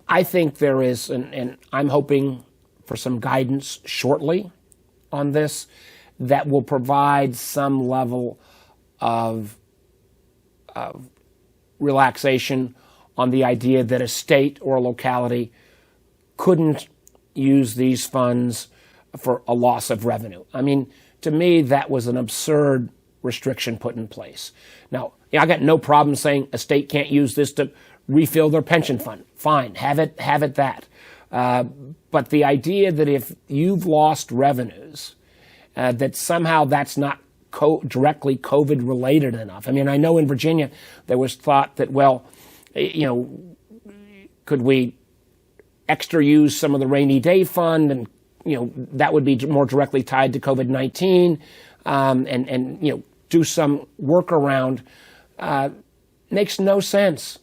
I think there is, and I'm hoping for some guidance shortly on this that will provide some level of relaxation on the idea that a state or a locality couldn't use these funds for a loss of revenue. I mean, to me, that was an absurd restriction put in place. Now, I got no problem saying a state can't use this to refill their pension fund. Fine, have it that. But the idea that if you've lost revenues, that somehow that's not directly COVID related enough. I mean, I know in Virginia there was thought that, well, could we extra use some of the rainy day fund, and that would be more directly tied to COVID-19, and do some workaround. Makes no sense.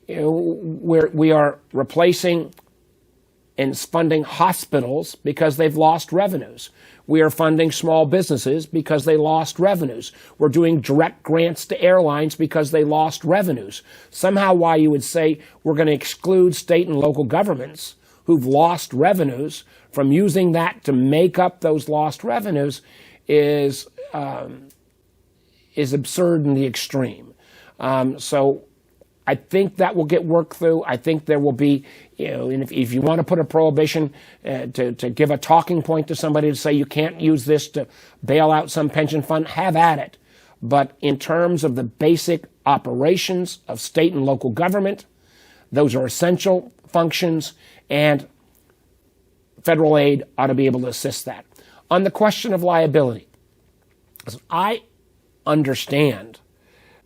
We are replacing and funding hospitals because they've lost revenues. We are funding small businesses because they lost revenues. We're doing direct grants to airlines because they lost revenues. Somehow why you would say we're going to exclude state and local governments who've lost revenues from using that to make up those lost revenues is absurd in the extreme. So I think that will get worked through. I think there will be, and if you want to put a prohibition to give a talking point to somebody to say you can't use this to bail out some pension fund, have at it. But in terms of the basic operations of state and local government, those are essential functions, and federal aid ought to be able to assist that. On the question of liability, I understand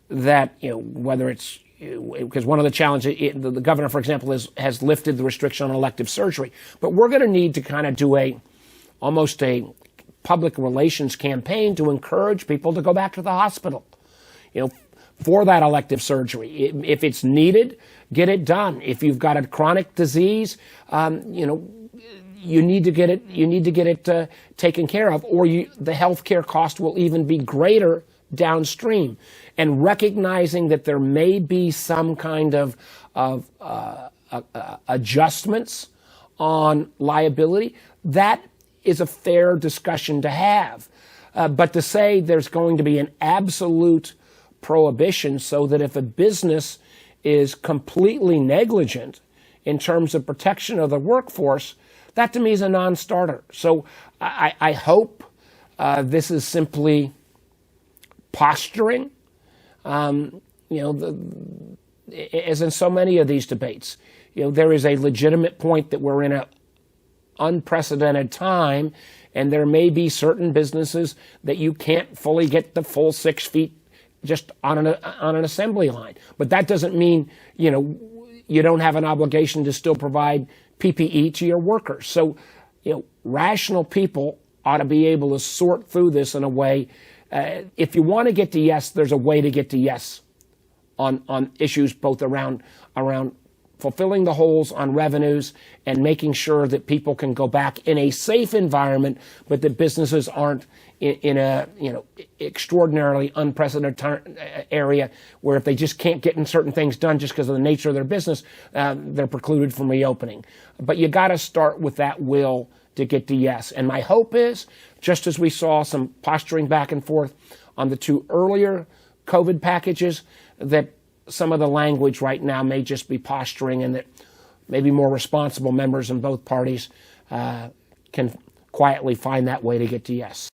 that, whether it's, because one of the challenges, the governor, for example, has lifted the restriction on elective surgery. But we're going to need to kind of do almost a public relations campaign to encourage people to go back to the hospital, for that elective surgery. If it's needed, get it done. If you've got a chronic disease, you need to get it taken care of, or the health care cost will even be greater downstream. And recognizing that there may be some kind of adjustments on liability, that is a fair discussion to have. But to say there's going to be an absolute prohibition so that if a business is completely negligent in terms of protection of the workforce, that to me is a non-starter. So I hope this is simply posturing. As in so many of these debates, there is a legitimate point that we're in an unprecedented time, and there may be certain businesses that you can't fully get the full 6 feet just on an assembly line. But that doesn't mean, you don't have an obligation to still provide PPE to your workers. So, rational people ought to be able to sort through this in a way. If you want to get to yes, there's a way to get to yes on issues both around fulfilling the holes on revenues and making sure that people can go back in a safe environment, but that businesses aren't in a extraordinarily unprecedented area where if they just can't get in certain things done just because of the nature of their business, they're precluded from reopening. But you got to start with that will to get to yes. And my hope is, just as we saw some posturing back and forth on the two earlier COVID packages, that some of the language right now may just be posturing, and that maybe more responsible members in both parties can quietly find that way to get to yes.